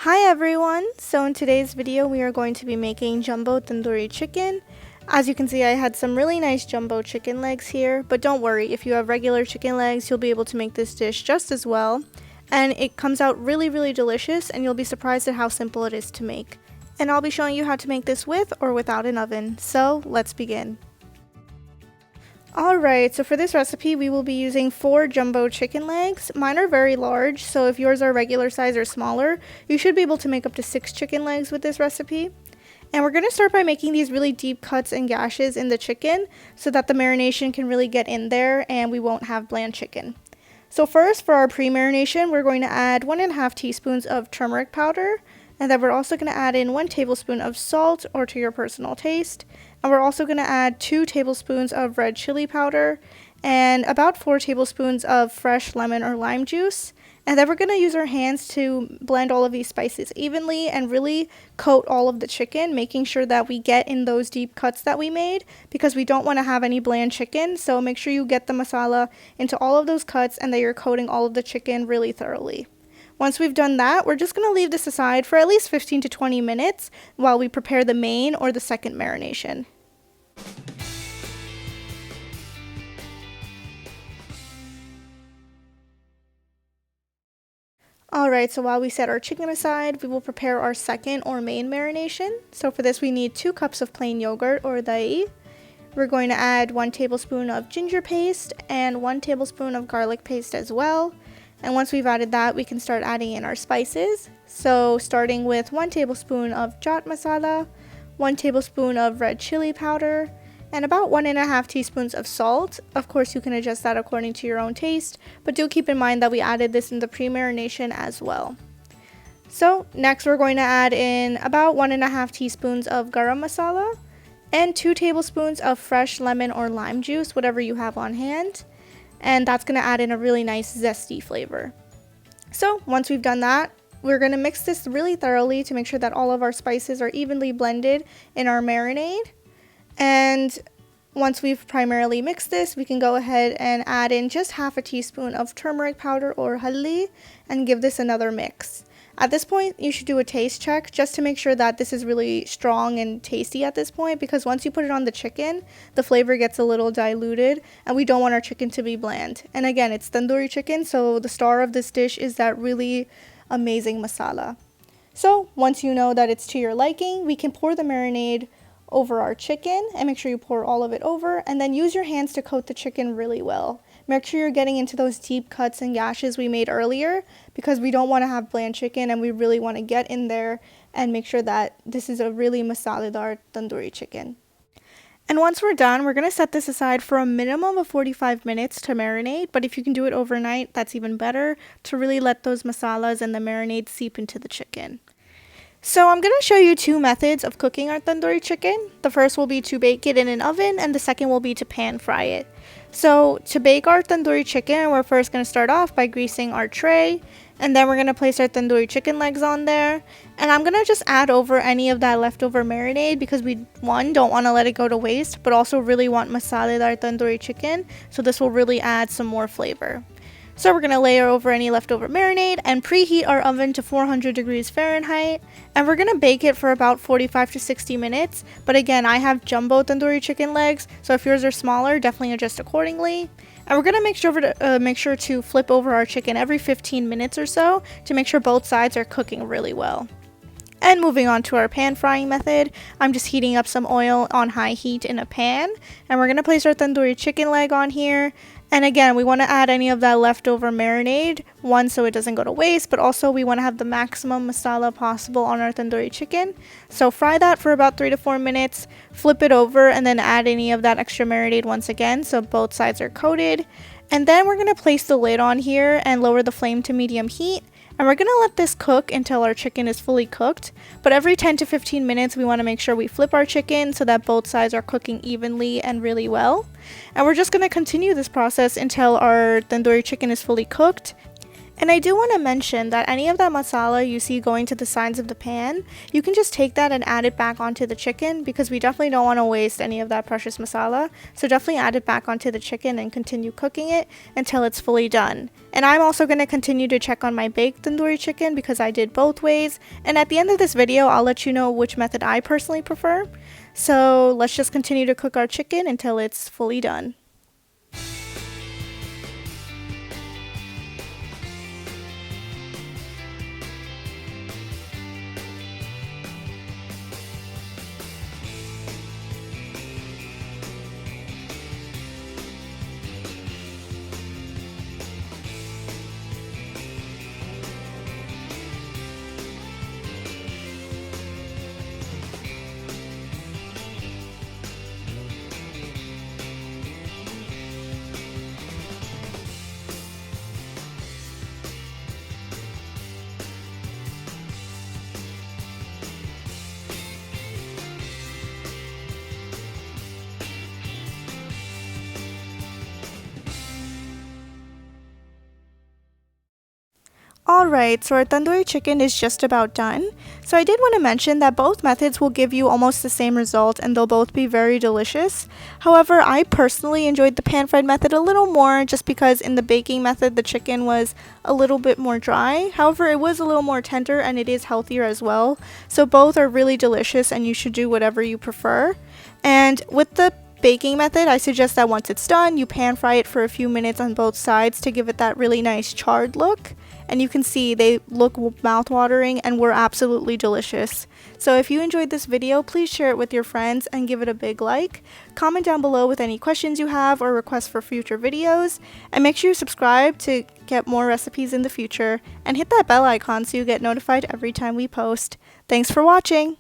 Hi everyone! So in today's video we are going to be making jumbo tandoori chicken. As you can see, I had some really nice jumbo chicken legs here, but don't worry, if you have regular chicken legs you'll be able to make this dish just as well. And it comes out really delicious, and you'll be surprised at how simple it is to make. And I'll be showing you how to make this with or without an oven, so let's begin. Alright, so for this recipe we will be using 4 jumbo chicken legs. Mine are very large, so if yours are regular size or smaller, you should be able to make up to 6 chicken legs with this recipe. And we're going to start by making these really deep cuts and gashes in the chicken so that the marination can really get in there and we won't have bland chicken. So first, for our pre-marination, we're going to add 1.5 teaspoons of turmeric powder, and then we're also going to add in 1 tablespoon of salt, or to your personal taste. And we're also going to add 2 tablespoons of red chili powder and about 4 tablespoons of fresh lemon or lime juice. And then we're going to use our hands to blend all of these spices evenly and really coat all of the chicken, making sure that we get in those deep cuts that we made, because we don't want to have any bland chicken. So make sure you get the masala into all of those cuts and that you're coating all of the chicken really thoroughly. Once we've done that, we're just going to leave this aside for at least 15 to 20 minutes while we prepare the main or the second marination. Alright, so while we set our chicken aside, we will prepare our second or main marination. So for this we need 2 cups of plain yogurt or dahi. We're going to add 1 tablespoon of ginger paste and 1 tablespoon of garlic paste as well. And once we've added that, we can start adding in our spices. So starting with 1 tablespoon of Chat Masala, 1 tablespoon of Red Chilli Powder, and about 1.5 teaspoons of salt. Of course, you can adjust that according to your own taste, but do keep in mind that we added this in the pre-marination as well. So next we're going to add in about 1.5 teaspoons of Garam Masala and 2 tablespoons of fresh lemon or lime juice, whatever you have on hand. And that's going to add in a really nice zesty flavor. So once we've done that, we're going to mix this really thoroughly to make sure that all of our spices are evenly blended in our marinade. And once we've primarily mixed this, we can go ahead and add in just half a teaspoon of turmeric powder or haldi and give this another mix. At this point, you should do a taste check just to make sure that this is really strong and tasty at this point, because once you put it on the chicken, the flavor gets a little diluted and we don't want our chicken to be bland. And again, it's tandoori chicken, so the star of this dish is that really amazing masala. So once you know that it's to your liking, we can pour the marinade over our chicken, and make sure you pour all of it over, and then use your hands to coat the chicken really well. Make sure you're getting into those deep cuts and gashes we made earlier, because we don't want to have bland chicken and we really want to get in there and make sure that this is a really masaladar tandoori chicken. And once we're done, we're going to set this aside for a minimum of 45 minutes to marinate, but if you can do it overnight, that's even better, to really let those masalas and the marinade seep into the chicken. So I'm going to show you 2 methods of cooking our tandoori chicken. The first will be to bake it in an oven, and the second will be to pan fry it. So to bake our tandoori chicken, we're first going to start off by greasing our tray, and then we're going to place our tandoori chicken legs on there. And I'm going to just add over any of that leftover marinade, because we, one, don't want to let it go to waste, but also really want masaladar tandoori chicken, so this will really add some more flavor. So we're going to layer over any leftover marinade and preheat our oven to 400 degrees Fahrenheit. And we're going to bake it for about 45 to 60 minutes. But again, I have jumbo tandoori chicken legs, so if yours are smaller, definitely adjust accordingly. And we're going to make sure to flip over our chicken every 15 minutes or so to make sure both sides are cooking really well. And moving on to our pan frying method, I'm just heating up some oil on high heat in a pan. And we're going to place our tandoori chicken leg on here. And again, we want to add any of that leftover marinade, one, so it doesn't go to waste, but also we want to have the maximum masala possible on our tandoori chicken. So fry that for about 3 to 4 minutes, flip it over, and then add any of that extra marinade once again so both sides are coated. And then we're going to place the lid on here and lower the flame to medium heat. And we're going to let this cook until our chicken is fully cooked. But every 10 to 15 minutes, we want to make sure we flip our chicken so that both sides are cooking evenly and really well. And we're just going to continue this process until our tandoori chicken is fully cooked. And I do want to mention that any of that masala you see going to the sides of the pan, you can just take that and add it back onto the chicken, because we definitely don't want to waste any of that precious masala. So definitely add it back onto the chicken and continue cooking it until it's fully done. And I'm also going to continue to check on my baked tandoori chicken because I did both ways. And at the end of this video, I'll let you know which method I personally prefer. So let's just continue to cook our chicken until it's fully done. Alright, so our tandoori chicken is just about done. So I did want to mention that both methods will give you almost the same result and they'll both be very delicious. However, I personally enjoyed the pan-fried method a little more just because in the baking method the chicken was a little bit more dry. However, it was a little more tender and it is healthier as well. So both are really delicious and you should do whatever you prefer. And with the baking method, I suggest that once it's done, you pan fry it for a few minutes on both sides to give it that really nice charred look. And you can see they look mouth-watering and were absolutely delicious. So if you enjoyed this video, please share it with your friends and give it a big like. Comment down below with any questions you have or requests for future videos. And make sure you subscribe to get more recipes in the future. And hit that bell icon so you get notified every time we post. Thanks for watching!